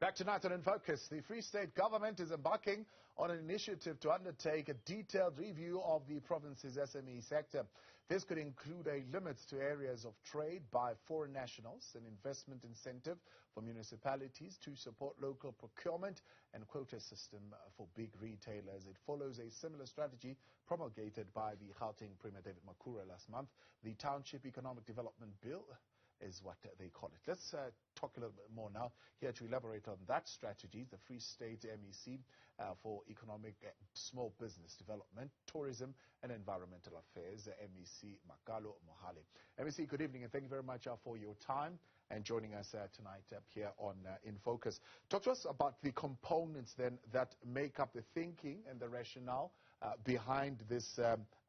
Back tonight on In Focus, the Free State government is embarking on an initiative to undertake a detailed review of the province's SME sector. This could include a limit to areas of trade by foreign nationals, an investment incentive for municipalities to support local procurement, and quota system for big retailers. It follows a similar strategy promulgated by the Gauteng Premier David Makhura last month. The Township Economic Development Bill is what they call it. Let's talk a little bit more now. Here to elaborate on that strategy, the Free State MEC for Economic Small Business Development, Tourism and Environmental Affairs, MEC Makalo Mohale. MEC, good evening and thank you very much for your time and joining us tonight here on In Focus. Talk to us about the components then that make up the thinking and the rationale behind this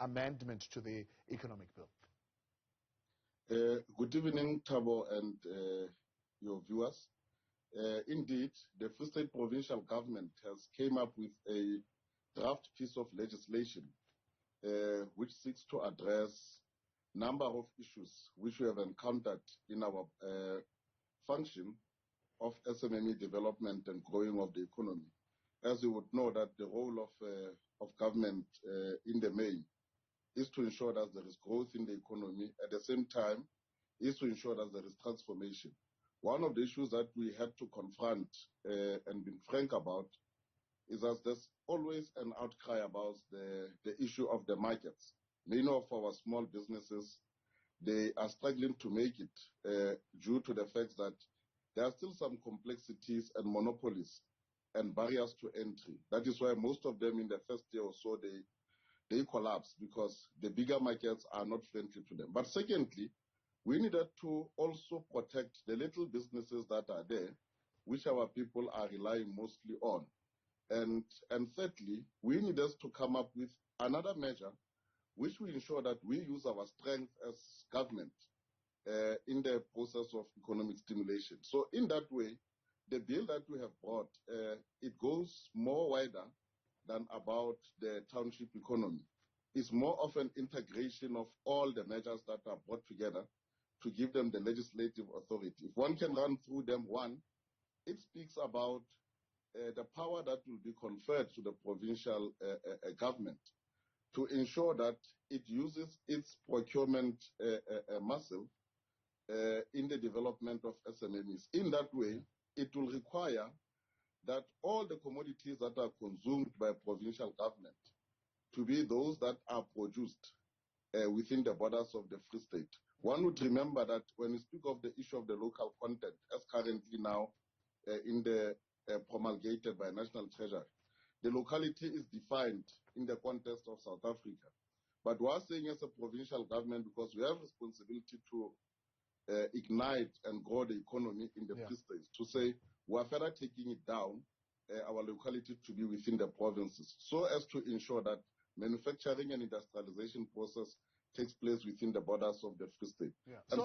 amendment to the Economic Bill. Good evening, Thabo, and your viewers. Indeed, the Free State Provincial Government has came up with a draft piece of legislation which seeks to address a number of issues which we have encountered in our function of SME development and growing of the economy. As you would know, that the role of government in the main is to ensure that there is growth in the economy. At the same time, is to ensure that there is transformation. One of the issues that we had to confront and be frank about is that there's always an outcry about the issue of the markets. Many of our small businesses, they are struggling to make it due to the fact that there are still some complexities and monopolies and barriers to entry. That is why most of them in the first year or so, they collapse because the bigger markets are not friendly to them. But secondly, we needed to also protect the little businesses that are there, which our people are relying mostly on. And thirdly, we needed to come up with another measure which will ensure that we use our strength as government in the process of economic stimulation. So in that way, the bill that we have brought, it goes more wider than about the township economy. It's more of an integration of all the measures that are brought together to give them the legislative authority. If one can run through them, one, it speaks about the power that will be conferred to the provincial government to ensure that it uses its procurement muscle in the development of SMEs. In that way, it will require that all the commodities that are consumed by provincial government to be those that are produced within the borders of the Free State. One would remember that when we speak of the issue of the local content, as currently now in the promulgated by National Treasury, the locality is defined in the context of South Africa. But we are saying as a provincial government, because we have responsibility to ignite and grow the economy in the Free State, to say we are further taking it down, our locality to be within the provinces, so as to ensure that manufacturing and industrialization process takes place within the borders of the Free State. Yeah. So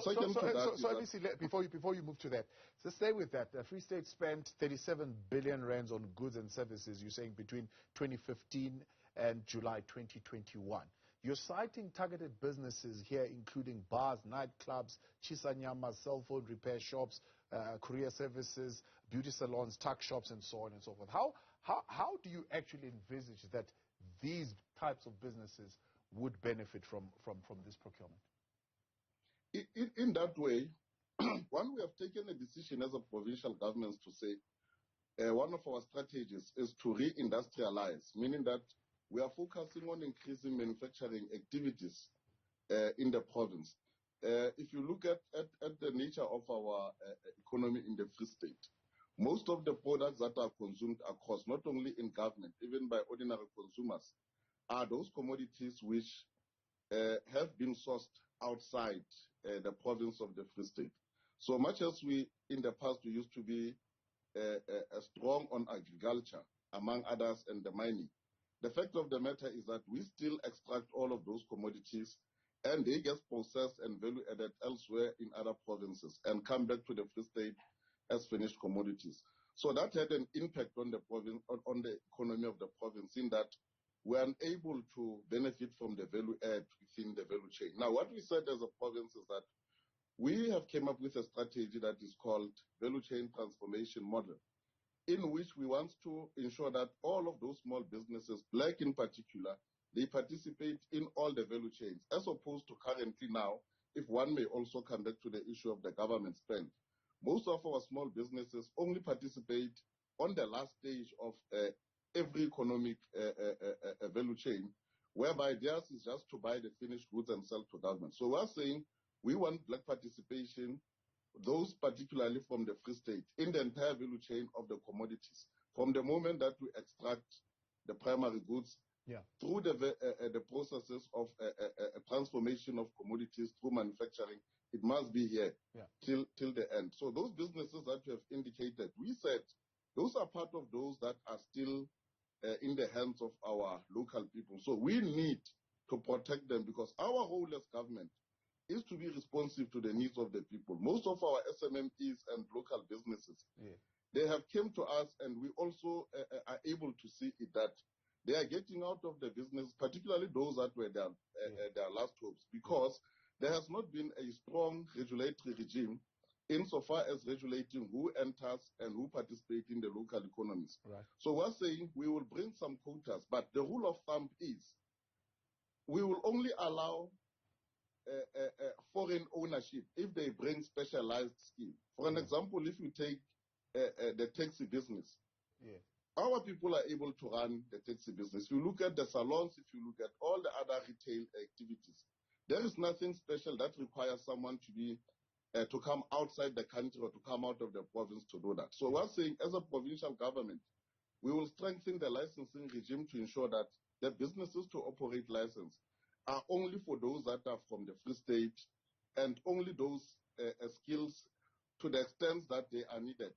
before you move to that, so stay with that. The Free State spent 37 billion rands on goods and services, you're saying, between 2015 and July 2021. You're citing targeted businesses here, including bars, nightclubs, chisanyama, cell phone repair shops, courier services, beauty salons, tuck shops, and so on and so forth. How do you actually envisage that these types of businesses would benefit from this procurement? In that way, one, we have taken a decision as a provincial government to say one of our strategies is to re-industrialize, meaning that we are focusing on increasing manufacturing activities in the province. If you look at the nature of our economy in the Free State, most of the products that are consumed across, not only in government, even by ordinary consumers, are those commodities which have been sourced outside the province of the Free State. So much as we, in the past, we used to be strong on agriculture, among others, and the mining. The fact of the matter is that we still extract all of those commodities and they get processed and value added elsewhere in other provinces and come back to the Free State as finished commodities. So that had an impact on the province, on the economy of the province, in that we are unable to benefit from the value add within the value chain. Now, what we said as a province is that we have came up with a strategy that is called value chain transformation model. in which we want to ensure that all of those small businesses, black in particular, they participate in all the value chains, as opposed to currently now, if one may also come back to the issue of the government spend. Most of our small businesses only participate on the last stage of every economic value chain, whereby theirs is just to buy the finished goods and sell to government. So we're saying we want black participation, those particularly from the Free State, in the entire value chain of the commodities, from the moment that we extract the primary goods through the processes of transformation of commodities through manufacturing. It must be here till the end. So those businesses that you have indicated, we said those are part of those that are still in the hands of our local people. So we need to protect them, because our role as government is to be responsive to the needs of the people. Most of our SMEs and local businesses, they have come to us, and we also are able to see it that they are getting out of the business, particularly those that were their last hopes, because there has not been a strong regulatory regime insofar as regulating who enters and who participates in the local economies. Right. So we're saying we will bring some quotas, but the rule of thumb is we will only allow foreign ownership if they bring specialized scheme. For an example, if you take the taxi business, our people are able to run the taxi business. If you look at the salons, if you look at all the other retail activities, there is nothing special that requires someone to be to come outside the country or to come out of the province to do that. So we're saying, as a provincial government, we will strengthen the licensing regime to ensure that the businesses to operate license are only for those that are from the Free State, and only those skills, to the extent that they are needed,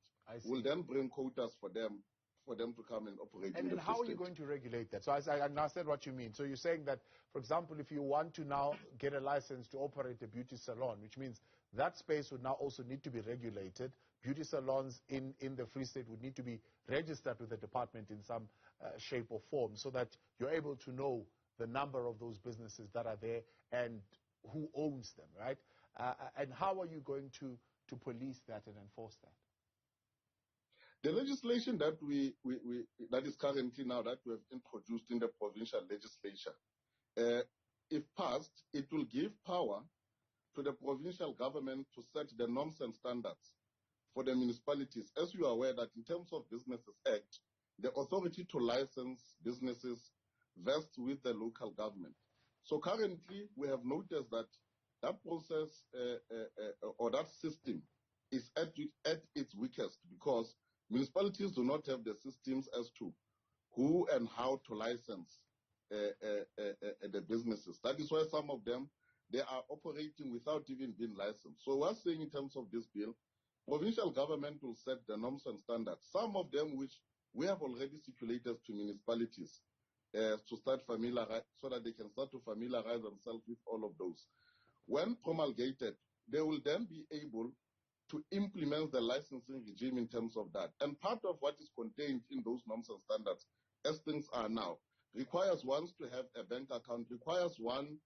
will then bring quotas for them to come and operate in the Free State. And how are you going to regulate that? So I understand what you mean. So you're saying that, for example, if you want to now get a license to operate a beauty salon, which means that space would now also need to be regulated. Beauty salons in the Free State would need to be registered with the department in some shape or form, so that you're able to know the number of those businesses that are there and who owns them, right? And how are you going to police that and enforce that? The legislation that that is currently now that we have introduced in the provincial legislature, if passed, it will give power to the provincial government to set the norms and standards for the municipalities. As you are aware that in terms of Businesses Act, the authority to license businesses vests with the local government. So currently, we have noticed that that process or that system is at its weakest, because municipalities do not have the systems as to who and how to license the businesses. That is why some of them, they are operating without even being licensed. So we're saying, in terms of this bill, provincial government will set the norms and standards, some of them which we have already circulated to municipalities to start familiarize, so that they can start to familiarize themselves with all of those. When promulgated, they will then be able to implement the licensing regime in terms of that. And part of what is contained in those norms and standards, as things are now, requires one to have a bank account, requires one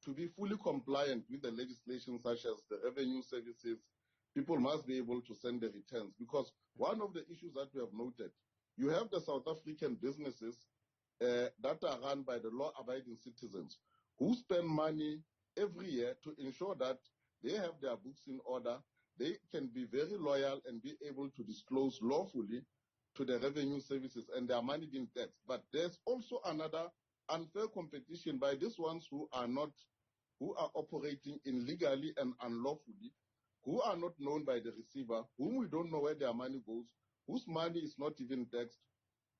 to be fully compliant with the legislation, such as the revenue services. People must be able to send the returns, because one of the issues that we have noted, you have the South African businesses that are run by the law-abiding citizens who spend money every year to ensure that they have their books in order. They can be very loyal and be able to disclose lawfully to the revenue services, and their money being taxed. But there's also another unfair competition by these ones who are operating illegally and unlawfully, who are not known by the receiver, whom we don't know where their money goes, whose money is not even taxed.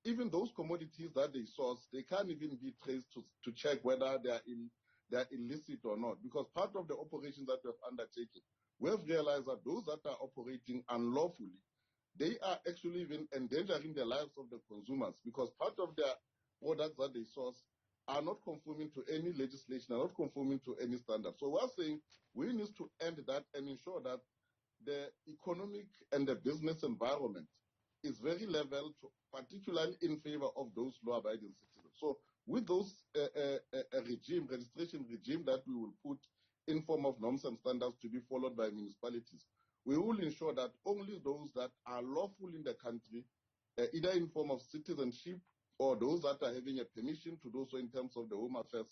Even those commodities that they source, they can't even be traced to check whether they are illicit or not, because part of the operations that we have undertaken, we have realized that those that are operating unlawfully, they are actually even endangering the lives of the consumers, because part of their products that they source are not conforming to any legislation, are not conforming to any standard. So we're saying we need to end that and ensure that the economic and the business environment is very level, particularly in favor of those law-abiding citizens. So with those registration regime that we will put in form of norms and standards to be followed by municipalities, we will ensure that only those that are lawful in the country either in form of citizenship or those that are having a permission to do so in terms of the Home Affairs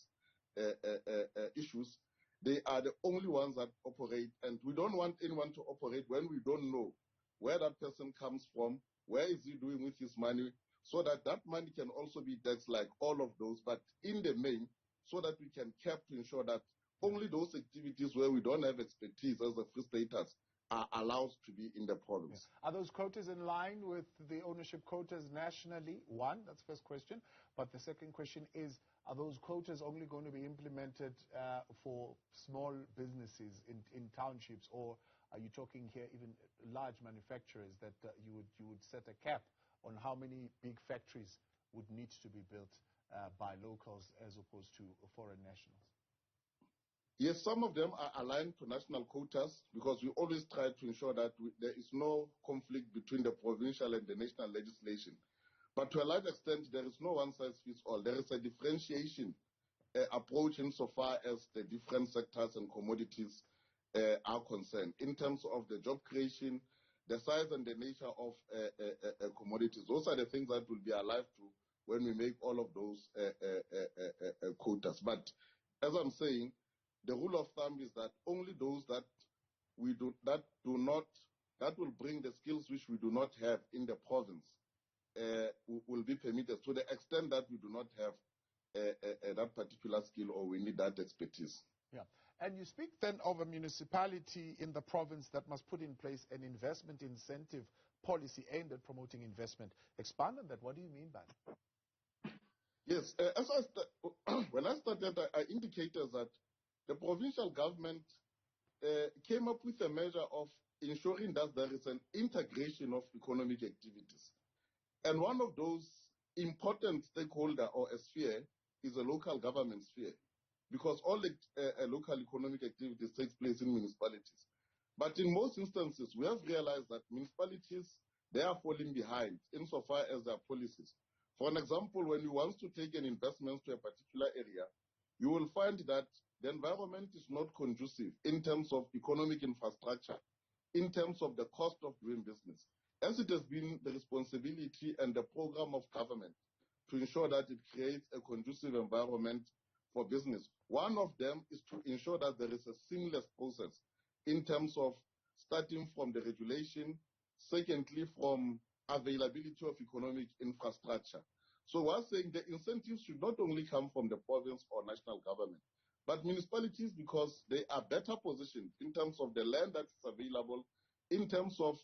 issues. They are the only ones that operate, and we don't want anyone to operate when we don't know where that person comes from, where is he doing with his money, so that that money can also be taxed like all of those, but in the main, so that we can cap to ensure that only those activities where we don't have expertise as the Free Staters are allowed to be in the province. Yeah. Are those quotas in line with the ownership quotas nationally? One, that's the first question. But the second question is, are those quotas only going to be implemented for small businesses in townships, or are you talking here even large manufacturers that you would set a cap on how many big factories would need to be built by locals as opposed to foreign nationals? Yes, some of them are aligned to national quotas because we always try to ensure that there is no conflict between the provincial and the national legislation. But to a large extent, there is no one-size-fits-all. There is a differentiation approach insofar as the different sectors and commodities are concerned. In terms of the job creation, the size and the nature of commodities, those are the things that will be alive to when we make all of those quotas. But as I'm saying, the rule of thumb is that only those that will bring the skills which we do not have in the province will be permitted, to the extent that we do not have that particular skill or we need that expertise. Yeah. And you speak then of a municipality in the province that must put in place an investment incentive policy aimed at promoting investment. Expand on that. What do you mean by that? Yes. When I started, I indicated that the provincial government came up with a measure of ensuring that there is an integration of economic activities. And one of those important stakeholder or a sphere is a local government sphere, because all the local economic activities takes place in municipalities. But in most instances, we have realized that municipalities, they are falling behind insofar as their policies. For an example, when you want to take an investment to a particular area, you will find that the environment is not conducive in terms of economic infrastructure, in terms of the cost of doing business, as it has been the responsibility and the program of government to ensure that it creates a conducive environment for business. One of them is to ensure that there is a seamless process in terms of starting from the regulation, secondly, from availability of economic infrastructure. So we're saying the incentives should not only come from the province or national government, but municipalities, because they are better positioned in terms of the land that is available, in terms of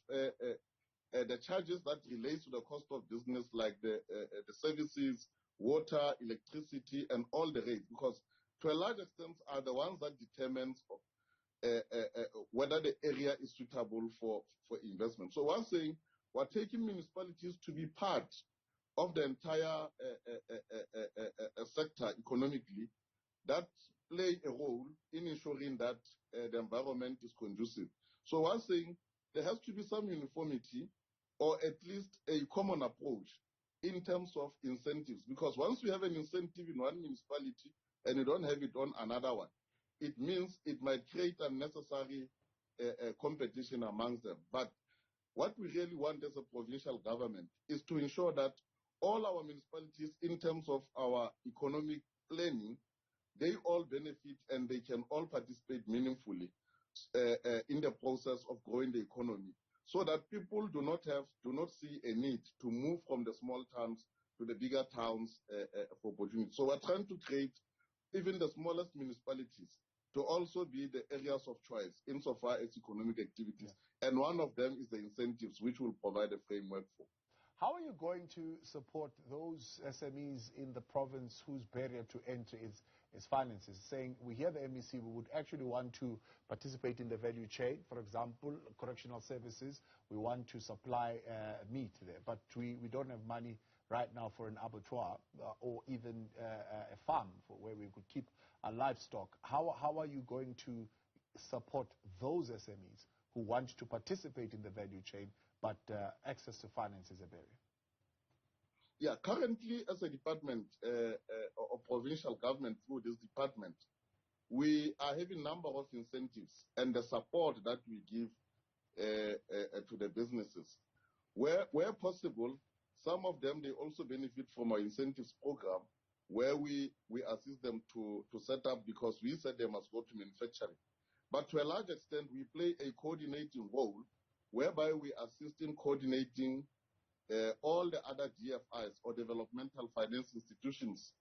the charges that relate to the cost of business, like the services, water, electricity, and all the rates, because to a large extent are the ones that determines whether the area is suitable for investment. So we're saying we're taking municipalities to be part of the entire sector economically, that play a role in ensuring that the environment is conducive. So we're saying there has to be some uniformity, or at least a common approach in terms of incentives, because once we have an incentive in one municipality and you don't have it on another one, it means it might create unnecessary competition amongst them. But what we really want as a provincial government is to ensure that all our municipalities, in terms of our economic planning, they all benefit and they can all participate meaningfully in the process of growing the economy, so that people do not see a need to move from the small towns to the bigger towns for opportunity. So we're trying to create even the smallest municipalities to also be the areas of choice insofar as economic activities. Yeah. And one of them is the incentives, which will provide a framework for. How are you going to support those SMEs in the province whose barrier to entry is finances? Saying, we hear the MEC, we would actually want to participate in the value chain. For example, correctional services, we want to supply meat there, but we don't have money right now for an abattoir or even a farm where we could keep our livestock. How are you going to support those SMEs who want to participate in the value chain, but access to finance is a barrier? Yeah, currently as a department or provincial government through this department, we are having a number of incentives and the support that we give to the businesses. Where possible, some of them, they also benefit from our incentives program, where we assist them to set up, because we said they must go to manufacturing. But to a large extent, we play a coordinating role, whereby we assist in coordinating all the other DFIs or developmental finance institutions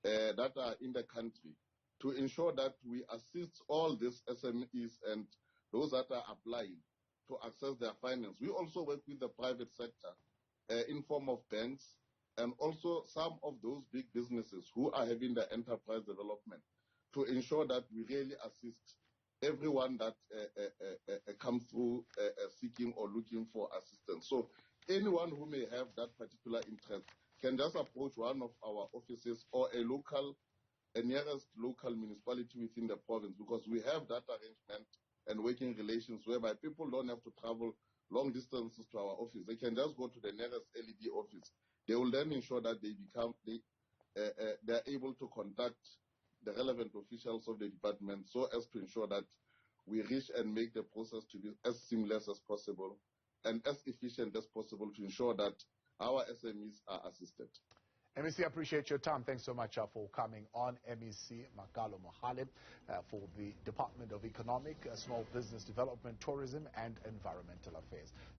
that are in the country, to ensure that we assist all these SMEs and those that are applying to access their finance. We also work with the private sector in form of banks, and also some of those big businesses who are having the enterprise development, to ensure that we really assist everyone that comes through seeking or looking for assistance. So anyone who may have that particular interest can just approach one of our offices or a nearest local municipality within the province, because we have that arrangement and working relations whereby people don't have to travel long distances to our office. They can just go to the nearest LED office. They will then ensure that they're able to contact the relevant officials of the department, so as to ensure that we reach and make the process to be as seamless as possible and as efficient as possible, to ensure that our SMEs are assisted. MEC, I appreciate your time. Thanks so much for coming on. MEC Makalo Mohale for the Department of Economic, Small Business Development, Tourism and Environmental Affairs.